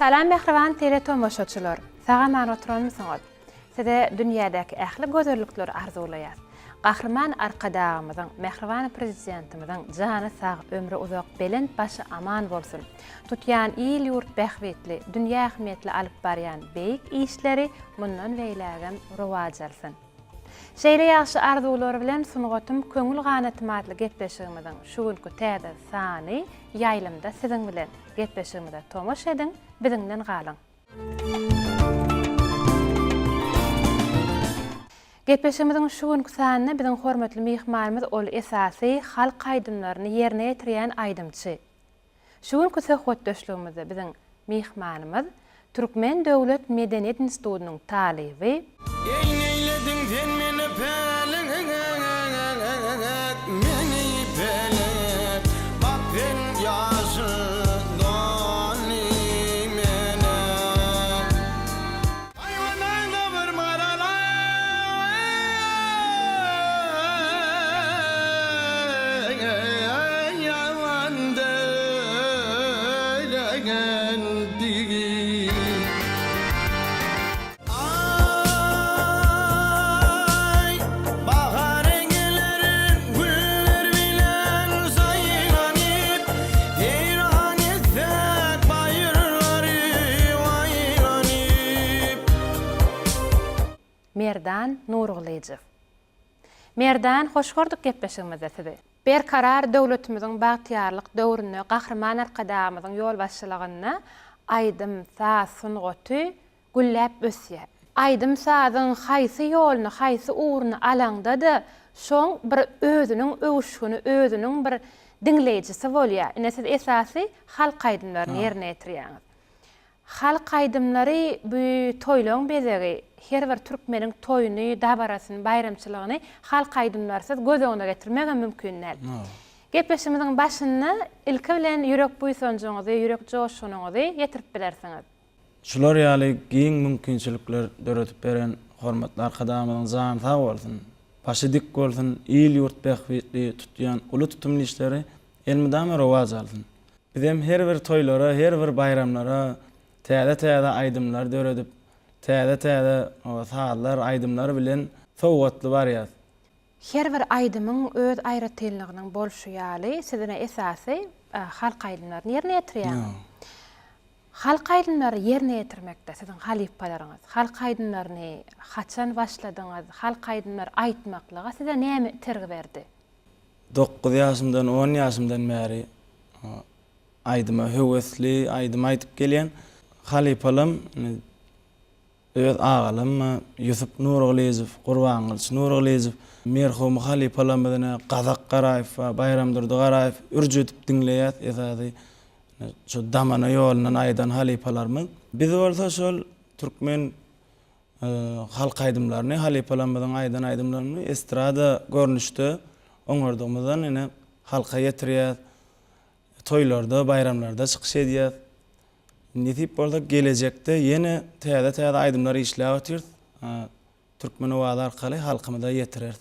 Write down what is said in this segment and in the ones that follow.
Salam mehriban teletomoshaçylar. Sagaman oturanmysyňyz? Size dünýädäki ähli gözellikleri arzulayýar. Gahrman arkadağymyzyň, mehriban prezidentimizin jany sag, ömrü uzak, belend başı aman bolsun. Tutýan il ýurt bähwetli, dünýä ähmiýetli alyp barýan beýik işleri mundan beýlägem rowaj alsyn. Şeýle ýaşy arzuwlary bilen sunugatym köňül ganaty matly gepleşigimiziň şu günkü täze sany ýaýlymda siziň bilen gepleşigimizde tomoş ediň, biziňden galyň. Gepleşigimiziň şu günkü sanyny biziň hormatly mehmanymyz ol esasy halk aýdymlaryny ýerine ýetirýän aýdymçy. Şu günkü söhbetdeşligimizde biziň mehmanymyz Türkmen Döwlet Medeniýet Institutynyň talyby. Merdan Nurgulajew. Merdan, hoş gördük gepleşigimizde sizi. Berkarar döwletimiziň bagtyarlyk döwrüne, gahrman arkadağymyzyň ýol başçylygyna aýdym saz sunugaty gülläp ösýär. Aýdym sazyň haýsy ýolyny, haýsy uğruny alaňda-da şoň bir özüniň öwüşüni, özüniň bir dinleýijisi bolýar. Ine siz esasy halk aýdymlaryny ýerine ýetirýäňiz. Halk aýdymlary bu toýlaň bezegi, her bir türkmeniň toýuny, dabarasyny, bayramçylygyny halk aýdymlarsyz göz öňüne getirmegem mümkin näl. Gepleşigimiziň başyny ilki bilen ýürek buýsanjyňyzy, ýürek joşunyňyzy ýetirip bilersiňiz. Şular ýaly giň mümkinçilikler döretip beren hormatly arkadaşlarymyň zany sag bolsun. Başy dik bolsun, il ýurt bähwetli tutýan uly tutumly işleri elmydama rowaj alsyn. Bizem her bir toýlara, her bir bayramlara täze aýdymlar döredip, täze o saatlar aýdymlary bilen sowgatly barýar. Her bir aýdymyň öz aýratynlygynyň bolşy ýaly sizine esasy halk aýdymlaryny ýerine ýetirýär. Halk aýdymlary ýerine ýetirmekde siziň halypalaryňyz, halk aýdymlaryny haçan başladyňyz, halk aýdymlary aýtmaklyga size näme tergi berdi? 9 ýaşymdan 10 ýaşymdan bäri aýdyma höwesli, aýdym aýtyp gelýän halypalam öz ağalym Yusuf Nurgulajew, Gurbangyl Nurgulajew, merhum halypalamyny Gazak Garaýew, Bayramdurdy Garaýew ürjetip dinleýär esasy. Şu damana ýolundan aýdan halypalarymyz. Biz bolsa şol türkmen halk aýdymlaryny, halypalamyzyň aýdan aýdymlaryny estrada görnüşde oňurdygymyzdan ene halka ýetirýär. Toýlarda, bayramlarda çykyş edýär. Netip bolsa gelecekde ýene täze aýdymlary işläp ötýär. Türkmen owazy arkaly halkymyza ýetirer.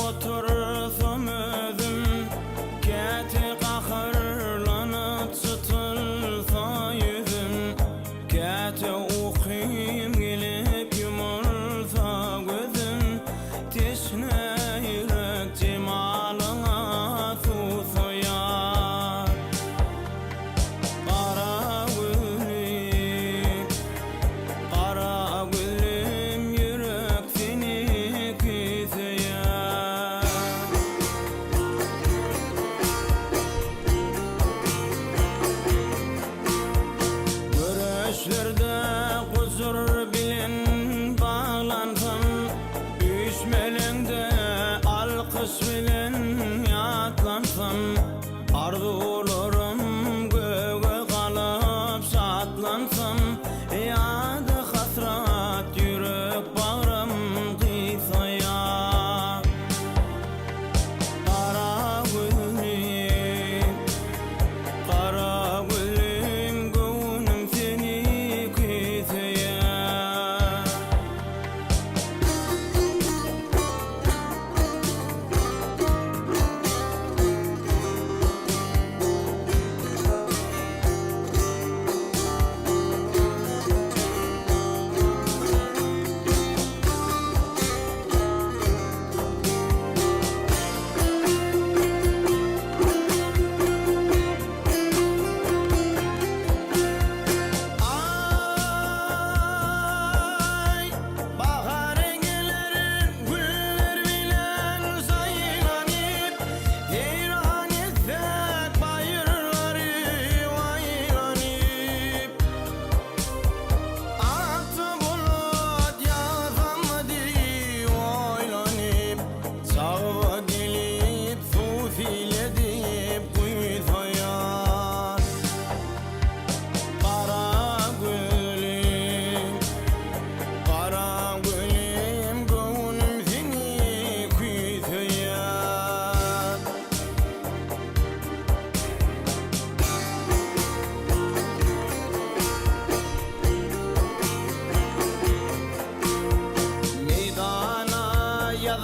Otursam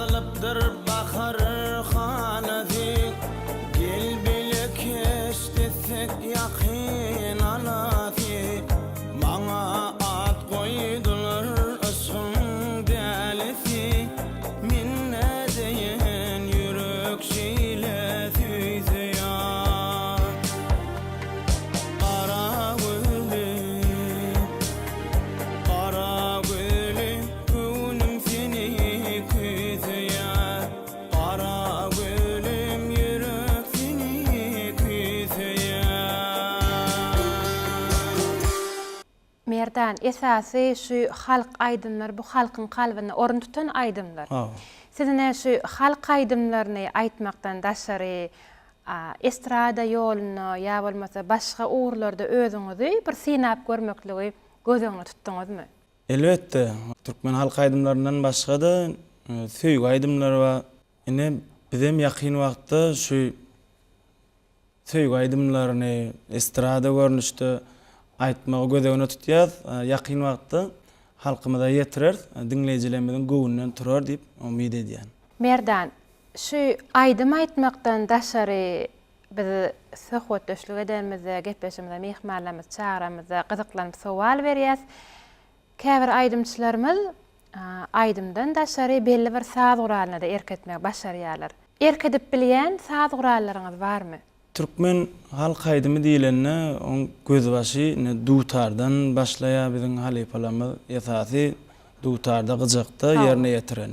Yazılıpdır bakar hanati Gel bile keştesek yakin anati Bana at koydular ışın delisi Minne deyin yürek şile tüyzüyor Kara gülüm gönlüm seni küzüyor Kara gülüm yürek seni küzüyor Merdan esasy şu halk aydymlar bu halkyň kalbyny orun tutan aydymlar. Sizine şu halk aydymlaryny aýtmakdan daşary estrada ýoluny ýa bolmasa başga uğurlarda özüňizi bir sinap görmekligi gözüňe tutduňyzmy? Elbette. Türkmen halk aydymlaryndan başga da söýgü aydymlar bar. Ine bizim ýakyn wagtda şu söýgü aydymlaryny estrada görnüşde aýtmagy gözüňe tutýar. Ýakyn wagtda halkymyza ýetirer, dinleýijilerimiziň göwünden turar diýip umyt edýän. Merdan, şu aydym aýtmakdan daşary biz söhbetdeşlik edemizde, gepleşimizde, mehmanlarymyz, çağıramyzda gyzyklanyp sowal berýäs. Käbir aydymçylarymyz aydymdan daşary belli bir saz guralına da erketmek başarýarlar. Erkedip bilýän saz gurallaryňyz barmy? Türkmen halk aydymy diýilende on gözbaşy dutardan başlaýa biziň halipalarymyz esasy dutarda gyjykda ýerine ýetiren.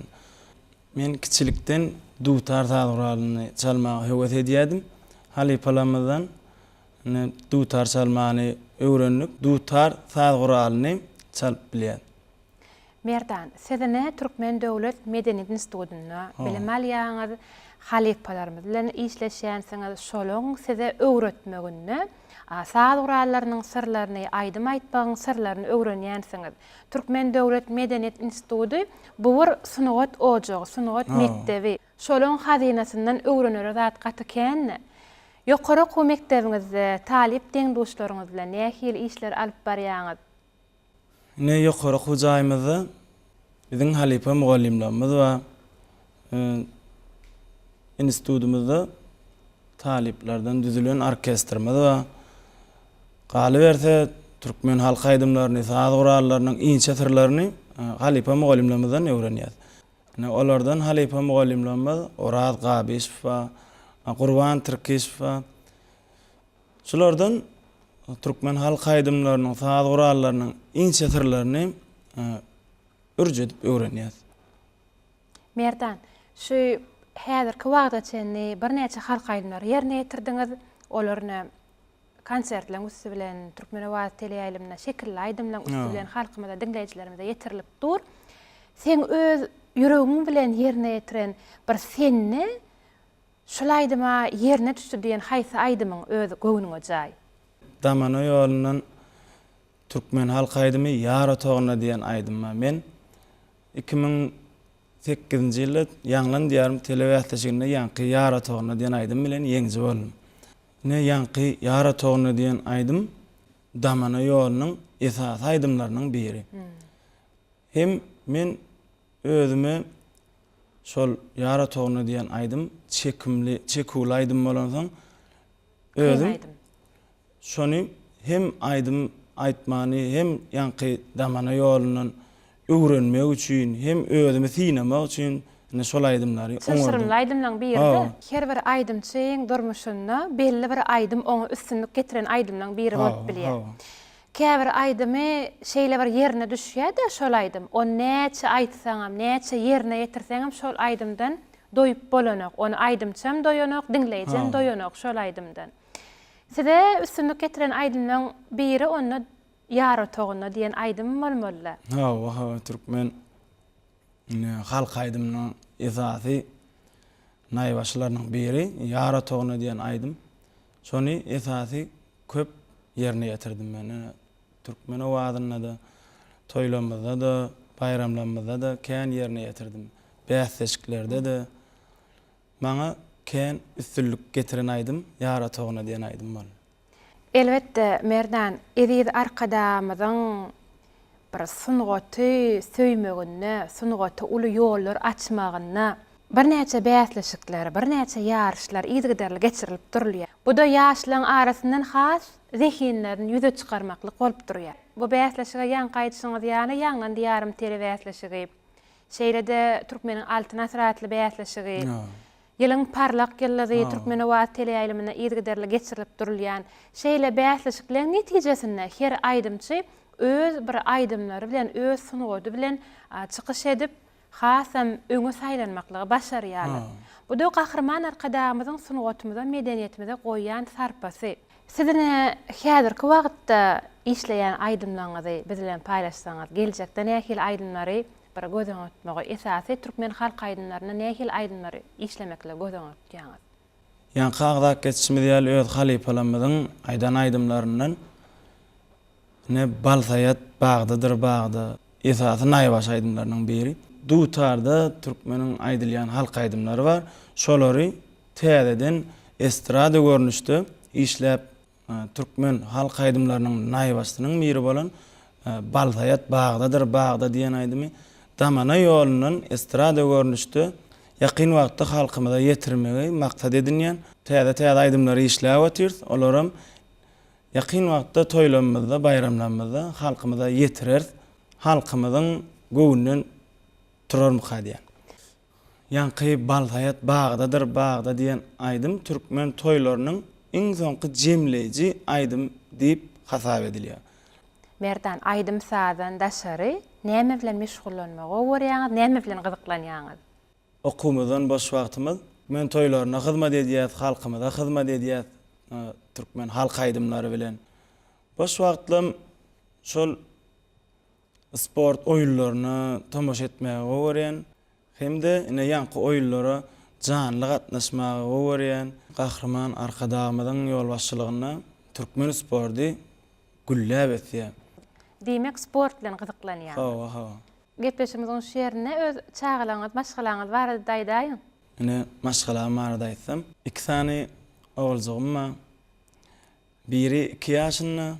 Men kiçilikden dutar saz guralyny çalmagy höwes edýärdim. Halipalarymyzdan dutar çalmagy öwrendik. Dutar saz guralyny çalyp bilýär. Merdan, sizine Türkmen Döwlet Medeniýet Institutyna bilim alýaňyz halipalarymyz bilen işleşýänsiňiz şolaň size öwretmeginde saz gurallarynyň sirlerini, aydym aýtmagyň sirlerini öwrenýänsiňiz. Türkmen Döwlet Medeniýet Instituty bu bir sunugat ojagy, sunugat mektebi. Şolaň hazinasyndan öwrenere zat gatykenni. Ýokary okuw mektebiňizde talip deňdoşlaryňyz bilen nähili işler alyp barýaňyz? Ne ýokary okuw jaýymyzda biziň halipa mugallimlerimiz we institutumuzda taliplerden düzülen orkestrimiz we galyberse Türkmen halk aydymlaryny, saz gurallarynyň inçe türlerini halipa mugallimlerimizden öwrenýär. Olardan halipa mugallimlerimiz Oraz Gabiş we Gurban Türkiş we şulardan Türkmen halk aydymlarynyň, saz gurallarynyň inçe türlerini örjedip öwrenýär. Merdan, şu häzirki wagtda çenni bir näçe halk aydymlary ýerine ýetirdiňiz, olaryny konsertler üstü bilen Türkmen awaz teleýaýlymyna şekilli aydymlar üstü bilen halkymyza, dinleýijilerimize ýetirilip dur. Sen öz ýüregiň bilen ýerine ýetiren bir senni şol aydyma ýerine düşdi diýen haýsy aydymyň özü göwüňe jaý? Damana ýolundan Türkmen halk aydymy ýara togyna diýen aydymma men 2008-nji ýylda ýanglan diýarim telewiziýasynda ýanky ýara togyna diýen aydym bilen ýeňji boldum. Ne ýanky ýara togyna diýen aydym Damana ýolunyň esas aydymlarynyň biri. Hem men özüme şol ýara togyna diýen aydym çekimli, çekuli aydym bolan soň özüm şonu hem aydym aýtmany hem ýanky Damana ýolundan öwrenmek üçin hem özüme sinemek üçin şol aydymlary Sırrymly aydymlaryň birinde her bir aydymçyň durmuşynda belli bir aydym oňa üstünlük getiren aydymlaryň biri bolup bilýär. Käbir aydymy şeýle bir ýerine düşýär-de şol aydym. O näçe aýtsaňam, näçe ýerine ýetirseňem şol aydymdan doýup bolanok. Onu aydymçam doýanok, dinleýijim doýanok şol aydymdan. Size üstünlük getiren aydymlaryň biri onu ýara togyna diýen aydym bolmaly. Türkmen halk aydymynyň esasy naýbaşlarynyň biri ýara togyna diýen aydym. Şonu esasy köp ýerine ýetirdim men. Türkmen awazyna da, toýlamyzda da, bayramlarymyzda da kän ýerine ýetirdim. Bäsleşiklerde de maňa kän üstünlük getiren aydym ýara togyna diýen aydym bol. Elbette Merdan, ediz arkadamyzyň bir sungaty söýmegine, sungaty uly ýollar açmagyna, bir näçe bäsleşikler, bir näçe ýarşlar ýygyderli geçirilip durulýar. Bu da ýaşlaryň arasyndan has zehinlerini ýüze çykarmaklyk bolup durýar. Bu bäsleşige ýan gaýtsyňyz ýany ýaňdan diýarym teri bäsleşigi. Şeýlede türkmeniň altyn asratly bäsleşigi. Ýylyň parlak ýyllary türkmeni wa teleýaýlymyna ýygyderli geçirilip durulýan şeýle bäsleşikleň netijesinde her aýdymçy öz bir aýdymlary bilen, öz sunugy bilen çykyş edip hasam öňe saýlanmaklygy başarýarlar. Bu da gahrman arkadamyzyň sunugymyza, medeniýetimize goýan sarpasy. Sizine häzirki wagtda işleýän aýdymlaryňyzy biz bilen paýlaşsaňyz, geljekde nähil aýdymlary bir gözüňe tutmagy esasy türkmen halk aýdymlaryna nähil aýdymlary işlemekle gözüňe tutýaňyz. Ýani kagda geçişimiz ýaly öz halipalarymyzyň aýdan aýdymlaryndan ne balsayat bagdydyr bagdy. Esasy naýbaş aýdymlarynyň biri. Dutarda türkmeniň aýdylýan halk aýdymlary bar. Şolary täzeden estrada görnüşde işläp türkmen halk aýdymlarynyň naýbaşynyň biri bolan balsayat bagdydyr bagdy diýen aýdymy damana ýolundan estrada görnüşde ýakyn wagtda halkymyza ýetirmegi maksat edilýän täze aýdymlary işläp otyr. Olaram ýakyn wagtda toýlarymyzda, bayramlarymyzda halkymyza ýetirer, halkymyzyň göwünden turar mukadýan. Ýanky balsayat bagdydyr bagdy diýen aýdym türkmen toýlarynyň iň soňky jemleýiji aýdym diýip hasap edilýär. Merdan aýdym sazan daşary näme bilen meşgullanmagy görýäňiz, näme bilen gyzyklanýaňyz? Okumyzdan boş wagtymyz men toýlaryna hyzmat edýär, halkymyza hyzmat edýär, türkmen halk aýdymlary bilen. Boş wagtlarym şol sport oýunlaryny tamaşa etmäge görýän, hemde ine ýanky oýunlara janly gatnaşmagy görýän, gahrman arkadamyzyň ýolbaşçylygyna türkmen sporty gülläp etýär. Diýmek sport bilen gyzyklanýar. Ha. Gepleşimiziň şu ýerine öz çağalaňyz, maşgalaňyz barada daýdaýyn. Ine maşgalaňy barada aýtsam, 2 sany oguljygym bar. Biri 2 ýaşynda,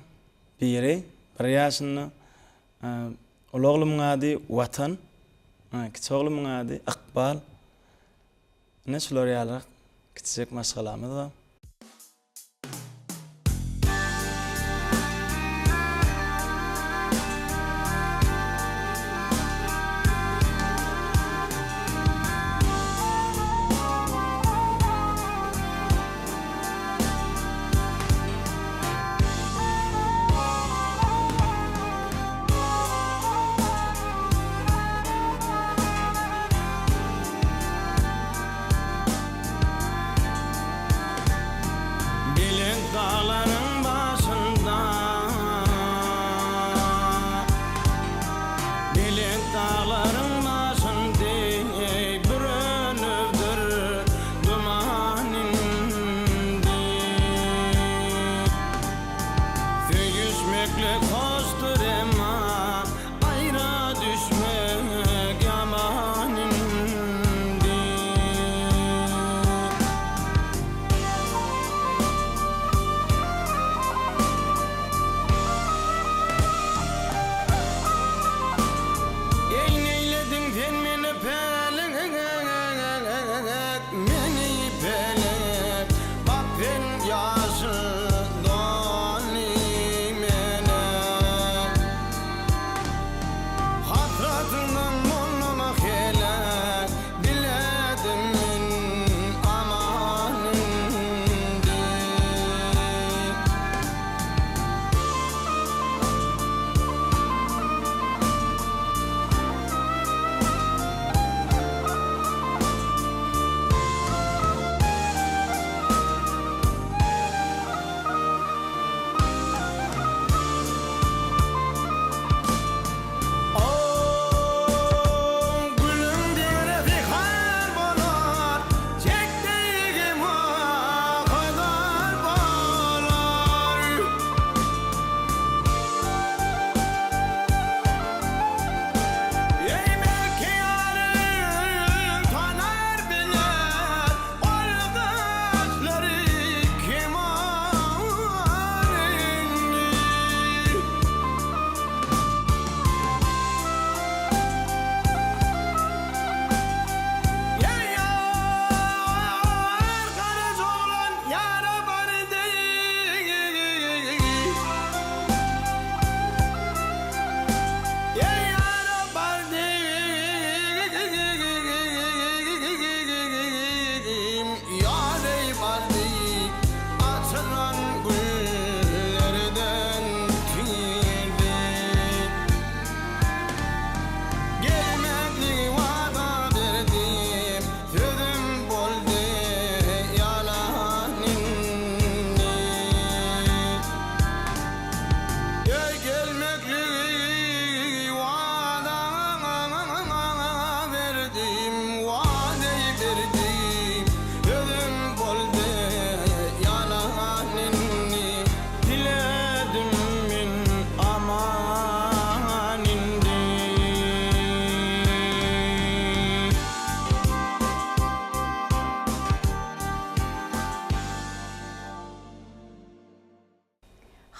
biri 1 ýaşynda. Oğlumyň ady Watan, kiçik oğlumyň ady Akbal. Ne şolar ýaly kiçik maşgalamyz bar.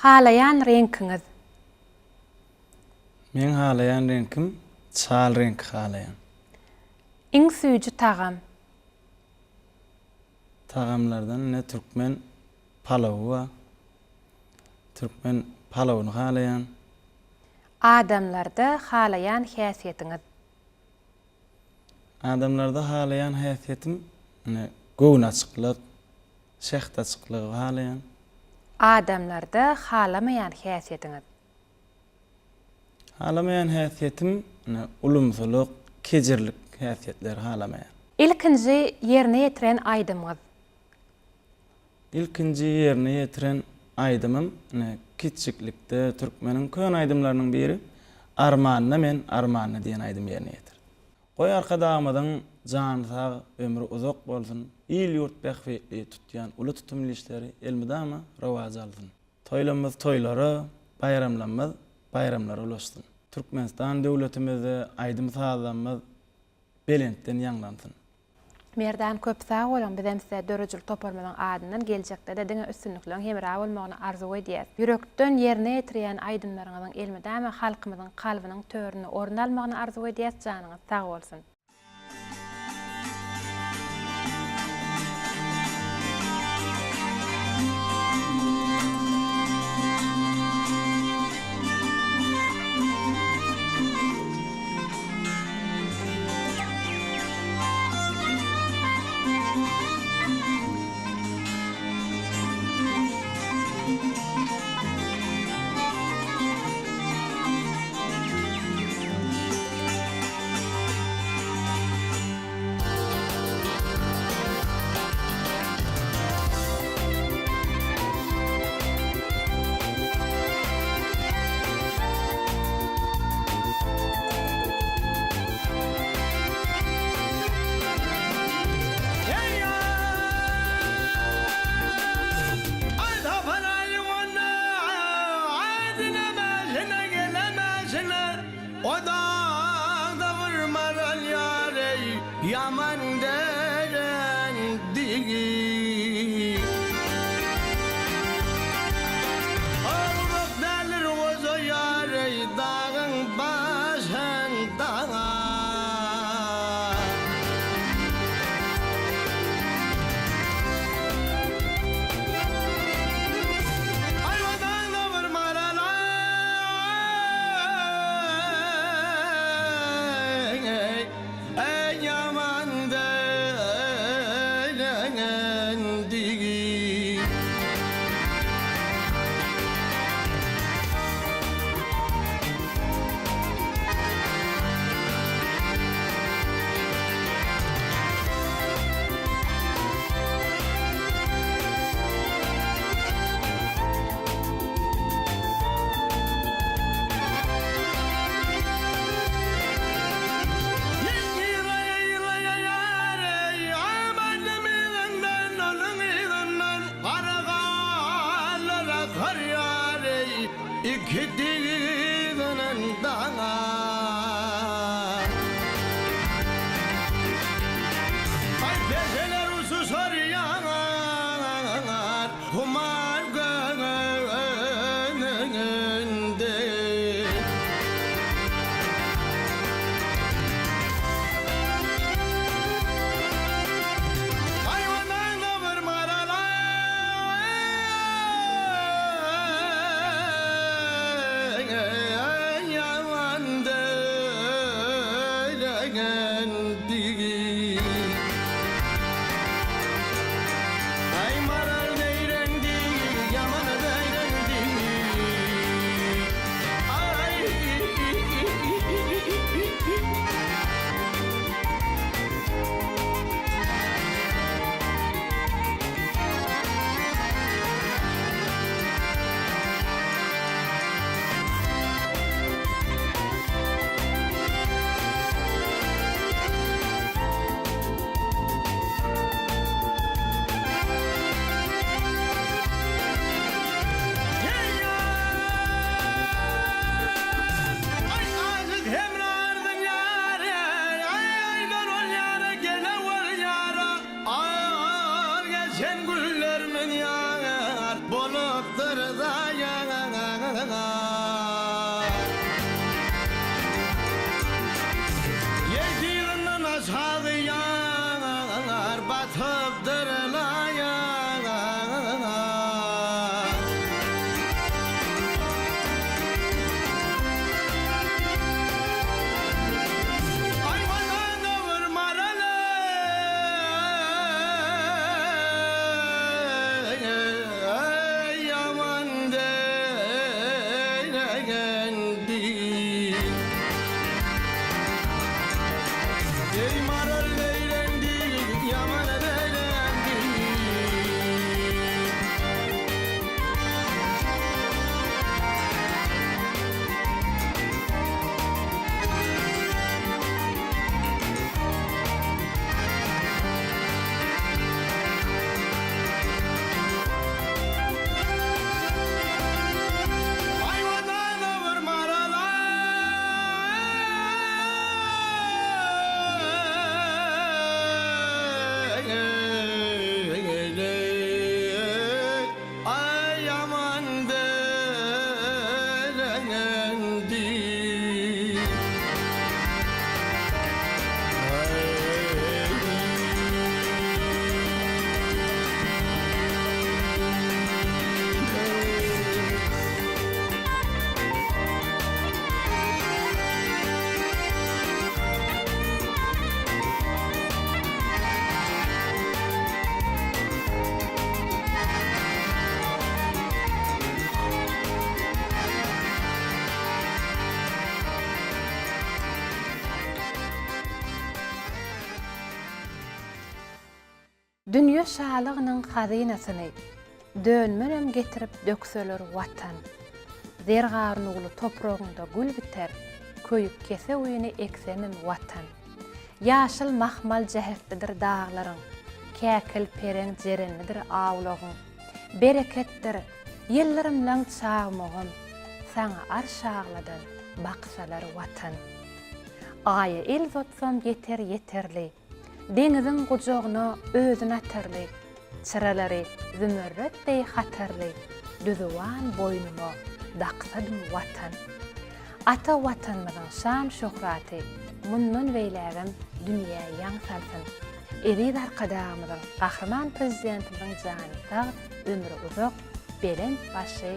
halayan renkiňiz? Men halayan renkim çal renk halayan. Iň süýji tagam? Tagamlardan ne Türkmen palawy wa. Türkmen palawyny halayan. Adamlarda halayan häsiýetiňiz? Adamlarda halayan häsiýetim göwn açyklyk, şeht açyklygy halayan. Adamlarda halamayan häsiýetiňiz? Halamayan häsiýetim ulumsuluk, kejirlik häsiýetleri halamayan. İlkinji yerine ýetiren aýdymyňyz? İlkinji yerine ýetiren aýdymym kiçiklikde türkmeniň kön aýdymlarynyň biri armanyna men armanyna diýen aýdym ýerine ýetir. Goý arkadaşymyň jany sag, ömrü uzak bolsun, il ýurt bähwetli tutýan uly tutumly işleri elmidama rowaj alsyn. Toýlamyz toýlary, bayramlarymyz bayramlara ulaşsyn. Türkmenistan döwletimizde aýdym sazlamyz belentden ýanglansyn. Merdan köp sag bolan, bizem size dörejil toparmadan adynyň geljekde de diňe üstünlikleň hemra bolmagyny arzu edýär. Yürekden yerine ýetiren aýdymlaryňyň elmidama halkymyzyň kalbynyň törüne orun almagyny arzu edýär. Janyňyz sag bolsun. Yaman deren digi Avrup delir ozo yare dağın başında Ayvadan da vurmarala İki dilinin dana Ay bezeler usus arıyanar Humar gönlünde Hayvandan da vurmaralar tabdırlaya. Ayvana vurmaralı, yaman değnegendi. Ey maral leylendi, yaman leylendi. Ayvana vurmaralı, ay yaman değnegendi. Dünya şalygynyň hazinasyny dönmenem getirip dökseler watan. Zergarnugly topragynda gül biter, köýüp kese uýuny eksemem watan. Ýaşyl mahmal jähetlidir daglaryň, käkil pereň jerenlidir awlagyň. Bereketdir, ýyllaryň çağmagym, saňa arşagladan baksalar watan. Aýy el zotsam yeter yeterli, deňiziň gujagyna özüni atarly, çyralary zümürretdeý hatarly, düzüwan boýnuma daqsadym watan. Ata watanymyzyň şan şöhraty, mundan beýlägem dünýäýe ýaň salsyn. Eri arqadağımyzyň gahrman prezidentimiň jany sag, ömrü uzak, belen başy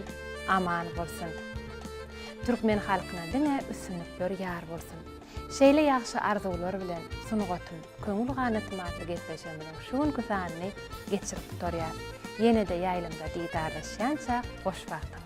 aman bolsun. Türkmen halkyna diňe üstünlikler ýar bolsun. Şeýle ýaxşy arzuwlar bilen sunugatym, köňül ganatymatly geçleşemiň şuň güzanly geçirip durýar. Ýene-de ýaýlymda diýdarlaşýança hoş wagtyň.